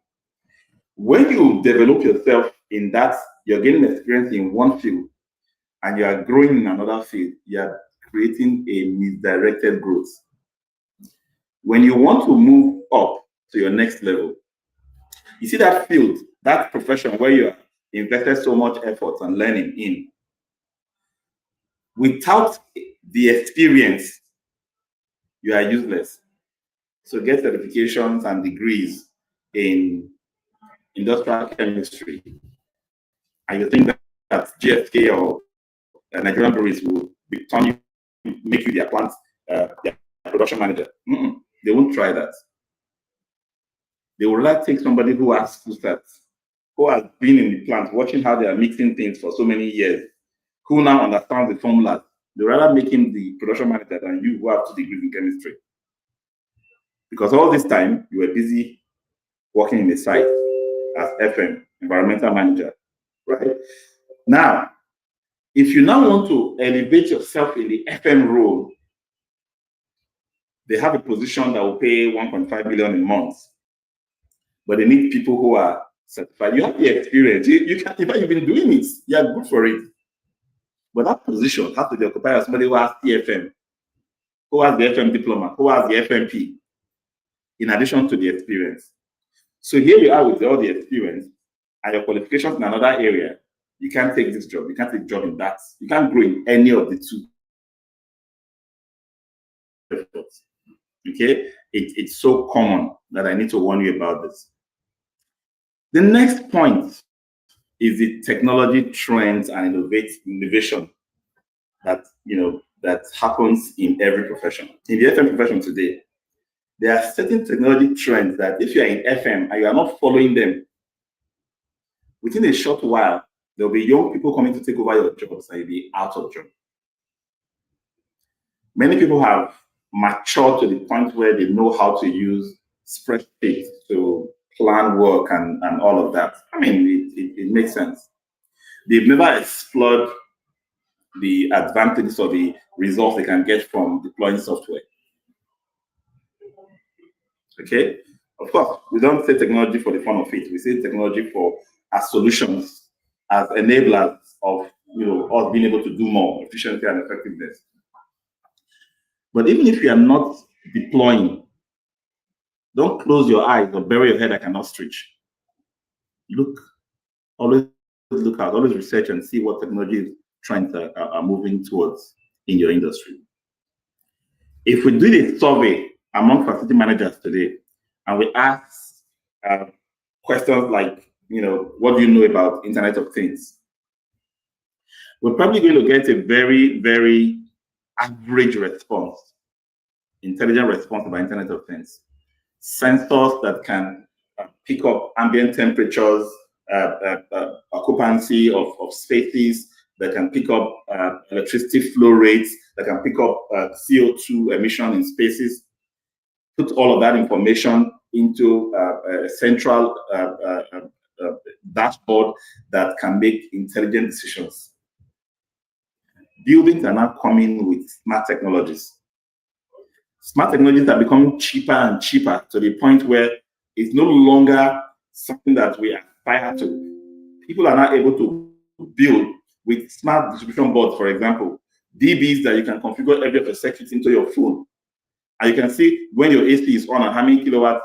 When you develop yourself in that, you're gaining experience in one field and you are growing in another field, you are creating a misdirected growth. When you want to move up to your next level, you see that field, that profession where you have invested so much effort and learning in, without the experience, you are useless. So get certifications and degrees in industrial chemistry, and you think that GSK or Nigerian breweries will make you their plant, their production manager. They won't try that. They will rather take somebody who has skill sets, who has been in the plant, watching how they are mixing things for so many years, who now understands the formulas. They rather make him the production manager than you who have 2 degrees in chemistry. Because all this time, you were busy working in a site as FM, environmental manager, right? Now, if you now want to elevate yourself in the FM role, they have a position that will pay 1.5 million a month, but they need people who are certified. You have the experience. You can, in fact, you've been doing it. You are good for it. But that position has to be occupied by somebody who has TFM, who has the FM diploma, who has the FMP, in addition to the experience. So here you are with all the experience and your qualifications in another area. You can't take this job. You can't take a job in that. You can't grow in any of the 2. Okay? It's so common that I need to warn you about this. The next point is the technology trends and innovation that that happens in every profession. In the FM profession today, there are certain technology trends that if you are in FM and you are not following them, within a short while, there'll be young people coming to take over your jobs and you'll be out of job. Many people have matured to the point where they know how to use spreadsheets to plan work and all of that. I mean, it makes sense. They've never explored the advantages or the results they can get from deploying software. Okay? Of course, we don't say technology for the fun of it. We say technology as solutions, as enablers of us being able to do more efficiency and effectiveness. But even if you are not deploying, don't close your eyes or bury your head like an ostrich. Always look out, always research and see what technology trends are moving towards in your industry. If we do a survey among facility managers today and we ask questions like, what do you know about Internet of Things? We're probably going to get a very, very average response, intelligent response about Internet of Things. Sensors that can pick up ambient temperatures, occupancy of spaces, that can pick up electricity flow rates, that can pick up CO2 emission in spaces, put all of that information into a central dashboard that can make intelligent decisions. Buildings are now coming with smart technologies. Smart technologies are becoming cheaper and cheaper to the point where it's no longer something that we aspire to. People are now able to build with smart distribution boards, for example, DBs that you can configure every of your circuits into your phone. And you can see when your AC is on and how many kilowatt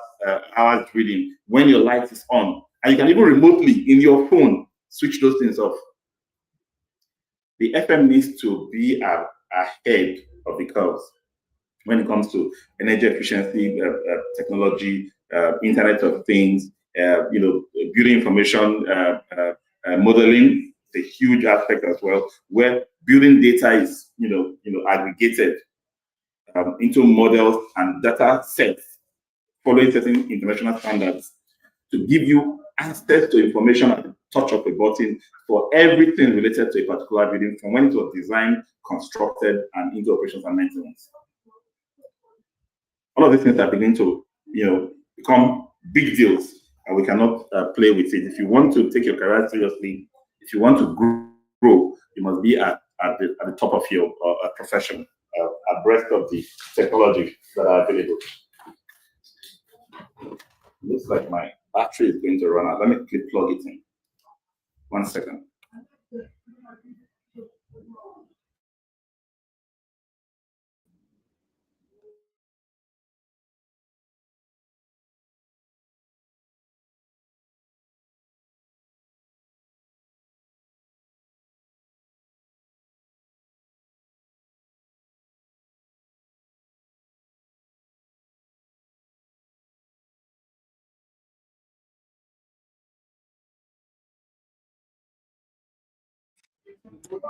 hours reading, when your light is on. And you can even remotely in your phone switch those things off. The FM needs to be ahead of the curves when it comes to energy efficiency, technology, Internet of Things, building information modeling, a huge aspect as well, where building data is aggregated into models and data sets following certain international standards to give you access to information at the touch of a button for everything related to a particular building, from when it was designed, constructed, and into operations and maintenance. All of these things are beginning to become big deals, and we cannot play with it. If you want to take your career seriously, if you want to grow, you must be at the top of your profession, abreast of the technology that are available. Looks like my battery is going to run out. Let me quickly plug it in. 1 second.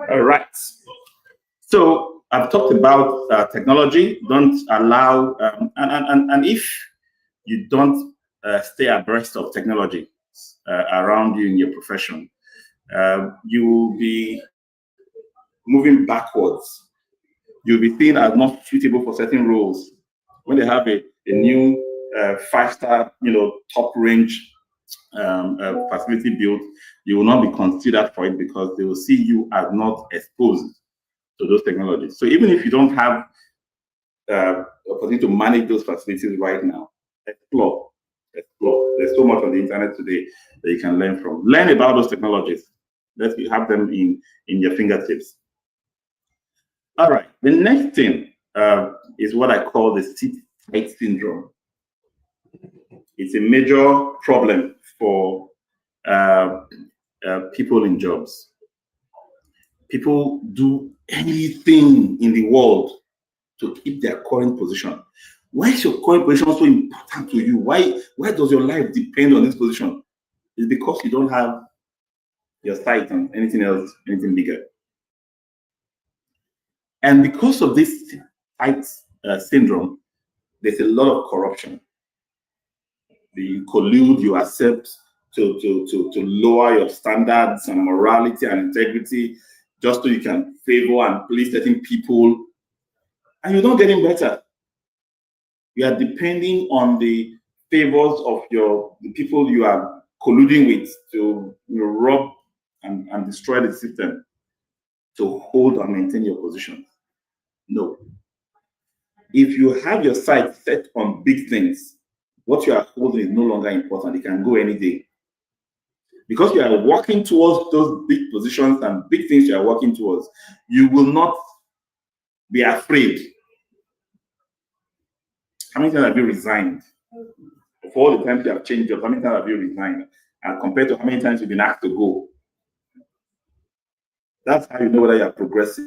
All right. So I've talked about technology. Don't allow, and if you don't stay abreast of technology around you in your profession, you will be moving backwards. You'll be seen as not suitable for certain roles. When they have a new 5-star, top range facility built, you will not be considered for it because they will see you as not exposed to those technologies. So even if you don't have opportunity to manage those facilities right now, explore. There's so much on the internet today that you can learn from. Learn about those technologies. Let's have them in your fingertips. All right. The next thing is what I call the seat tight syndrome. It's a major problem for people in jobs. People do anything in the world to keep their current position. Why is your current position so important to you? Why does your life depend on this position? It's because you don't have your sight on anything else, anything bigger. And because of this tight syndrome, there's a lot of corruption. You collude, you accept to lower your standards and morality and integrity just so you can favor and please certain people, and you're not getting better. You are depending on the favors of the people you are colluding with to rob and destroy the system to hold and maintain your position. No. If you have your sight set on big things, what you are holding is no longer important. It can go any day. Because you are working towards those big positions and big things you are working towards, you will not be afraid. How many times have you resigned? For all the times you have changed jobs, how many times have you resigned? And compared to how many times you've been asked to go? That's how you know whether you are progressive.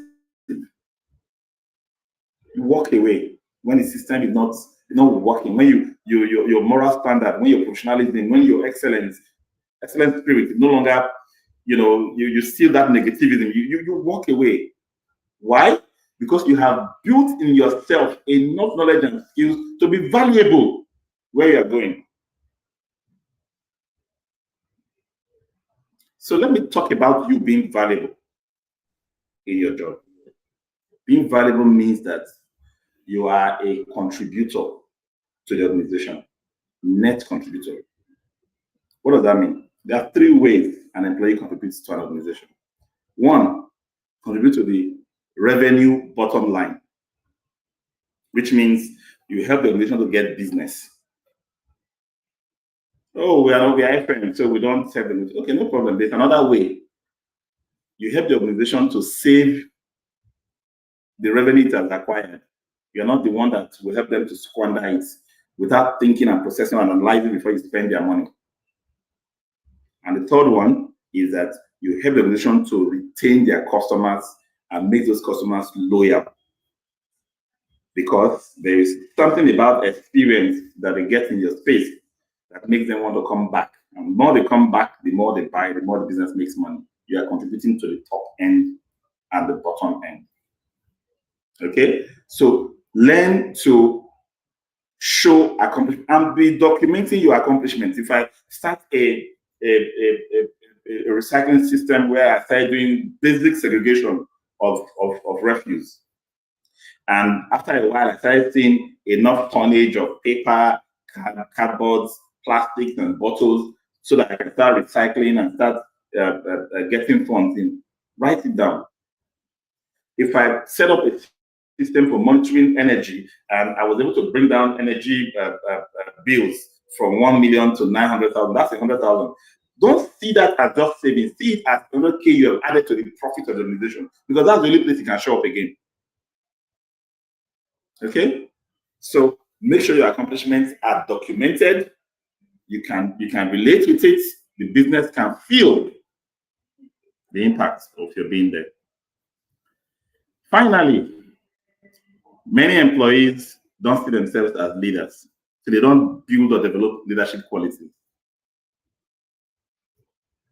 You walk away when the system is not working, when your moral standard, when your professionalism, when your excellent spirit is no longer, you see that negativism, you walk away. Why? Because you have built in yourself enough knowledge and skills to be valuable where you are going. So let me talk about you being valuable in your job. Being valuable means that you are a contributor to the organization, net contributor. What does that mean? There are 3 ways an employee contributes to an organization. 1, contribute to the revenue bottom line, which means you help the organization to get business. Oh, we are FMMC, so we don't serve them. Okay, no problem. There's another way. You help the organization to save the revenue it has acquired. You're not the one that will help them to squander it without thinking and processing and analyzing before you spend their money. And the third one is that you help the organization to retain their customers and make those customers loyal. Because there is something about experience that they get in your space that makes them want to come back And the more they come back, the more they buy, the more the business makes money. You are contributing to the top end and the bottom end. Okay, so learn to show accomplishment and be documenting your accomplishments. If I start a recycling system where I start doing basic segregation of refuse, and after a while I started seeing enough tonnage of paper, cardboards, plastics, and bottles, so that I can start recycling and start getting funds in. Write it down. If I set up a system for monitoring energy, and I was able to bring down energy bills from 1 million to 900,000, that's 100,000. Don't see that as just savings. See it as 100K you have added to the profit of the organization, because that's the only place you can show up again. Okay, so make sure your accomplishments are documented. You can relate with it. The business can feel the impact of your being there. Finally, many employees don't see themselves as leaders, so they don't build or develop leadership qualities.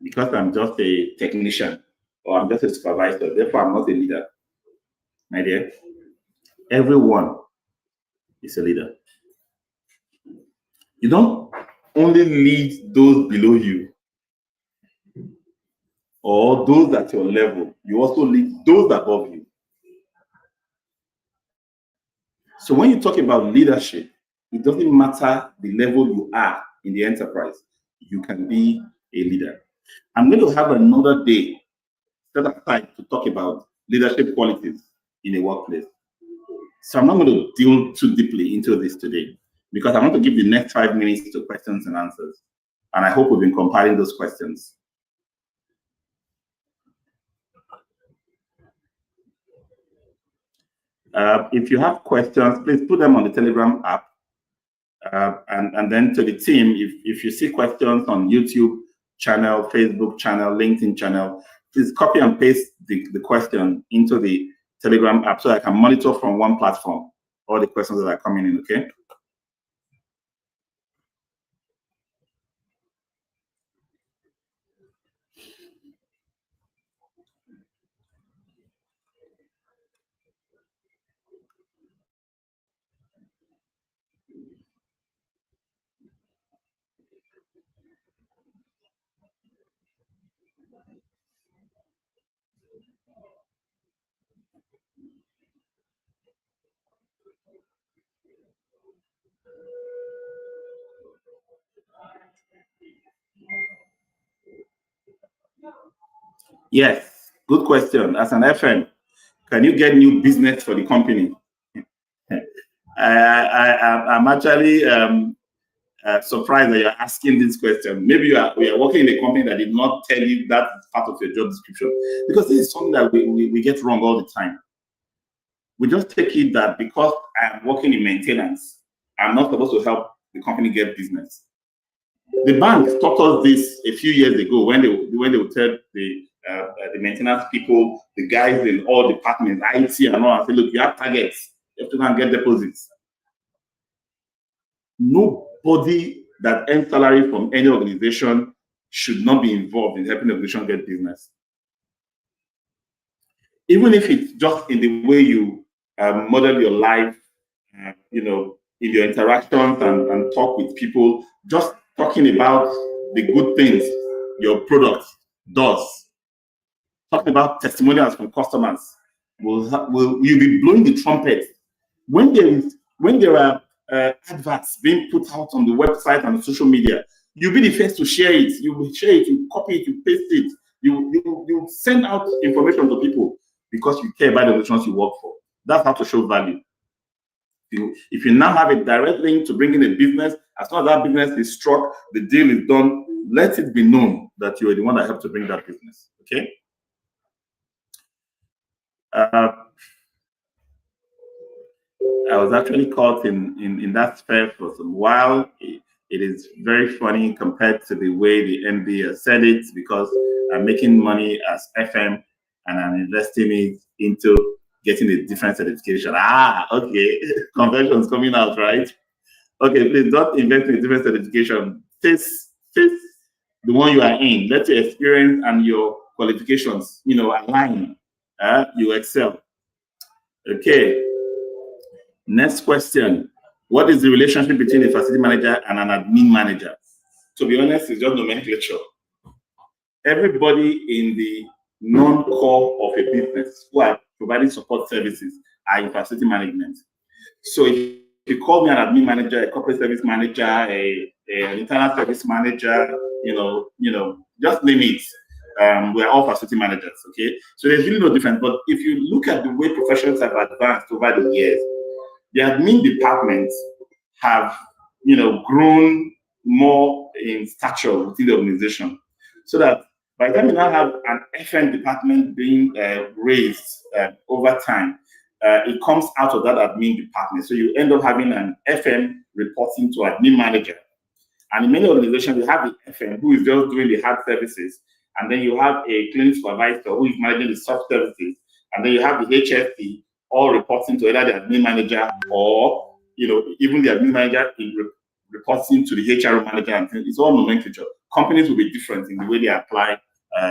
Because I'm just a technician or I'm just a supervisor, therefore I'm not a leader. My dear, everyone is a leader. You don't only lead those below you or those at your level, you also lead those above you. So when you talk about leadership, it doesn't matter the level you are in the enterprise, you can be a leader. I'm going to have another day set aside to talk about leadership qualities in a workplace. So I'm not going to deal too deeply into this today, because I want to give the next 5 minutes to questions and answers. And I hope we've been compiling those questions. If you have questions, please put them on the Telegram app. And then to the team, if you see questions on YouTube channel, Facebook channel, LinkedIn channel, please copy and paste the question into the Telegram app so I can monitor from one platform all the questions that are coming in, okay? Yes, good question. As an FM, can you get new business for the company? I'm actually surprised that you're asking this question. Maybe we are working in a company that did not tell you that part of your job description, because this is something that we get wrong all the time. We just take it that because I'm working in maintenance, I'm not supposed to help the company get business. The bank taught us this a few years ago when they would tell the maintenance people, the guys in all departments, IT and all, and say, look, you have targets, you have to go and get deposits. Nobody that earns salary from any organization should not be involved in helping the organization get business. Even if it's just in the way you model your life, in your interactions and talk with people, just talking about the good things your product does, talking about testimonials from customers, will you'll be blowing the trumpet when there are adverts being put out on the website and social media. You'll be the first to share it. You will share it, you copy it, you paste it, you send out information to people because you care about the organizations you work for. That's how to show value. If you now have a direct link to bring in a business, as soon as that business is struck, the deal is done, let it be known that you are the one that helped to bring that business. Okay. I was actually caught in that sphere for some while. It is very funny compared to the way the MD said it, because I'm making money as FM and I'm investing it into getting a different certification. Okay, conversions coming out, right? Okay, please don't invest in a different certification. Face the one you are in. Let your experience and your qualifications, align. You excel. Okay. Next question. What is the relationship between a facility manager and an admin manager? To be honest, it's just nomenclature. Everybody in the non-core of a business who are providing support services are in facility management. So if you call me an admin manager, a corporate service manager, an internal service manager, just name it. We're all facility managers, okay? So there's really no difference. But if you look at the way professions have advanced over the years, the admin departments have, grown more in stature within the organization. So that by the time you now have an FM department being raised over time, it comes out of that admin department. So you end up having an FM reporting to admin manager. And in many organizations, you have the FM who is just doing the hard services. And then you have a clinic supervisor who is managing the soft services. And then you have the HSC all reporting to either the admin manager or, even the admin manager reporting to the HR manager. And it's all nomenclature. Companies will be different in the way they apply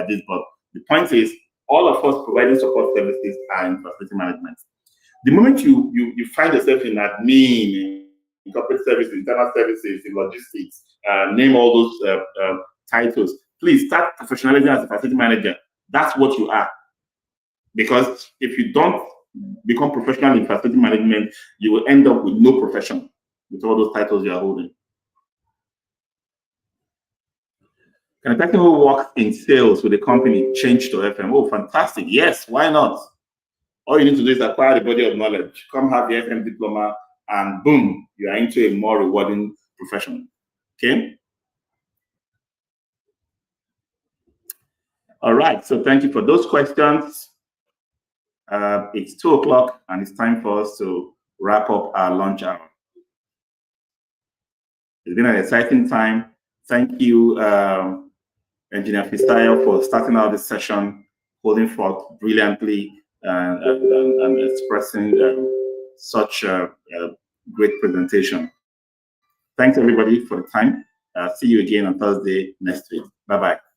this. But the point is, all of us providing support services are in facility management. The moment you find yourself in admin, in corporate services, internal services, in logistics, name all those titles, please start professionalizing as a facility manager. That's what you are. Because if you don't become professional in facility management, you will end up with no profession with all those titles you are holding. Can a person who works in sales with a company change to FM? Oh, fantastic. Yes, why not? All you need to do is acquire the body of knowledge, come have the FM diploma, and boom, you are into a more rewarding profession. Okay? All right, so thank you for those questions. It's 2 o'clock and it's time for us to wrap up our lunch hour. It's been an exciting time. Thank you, Engineer Fistayo, for starting out this session, holding forth brilliantly and expressing such a great presentation. Thanks everybody for the time. See you again on Thursday next week. Bye-bye.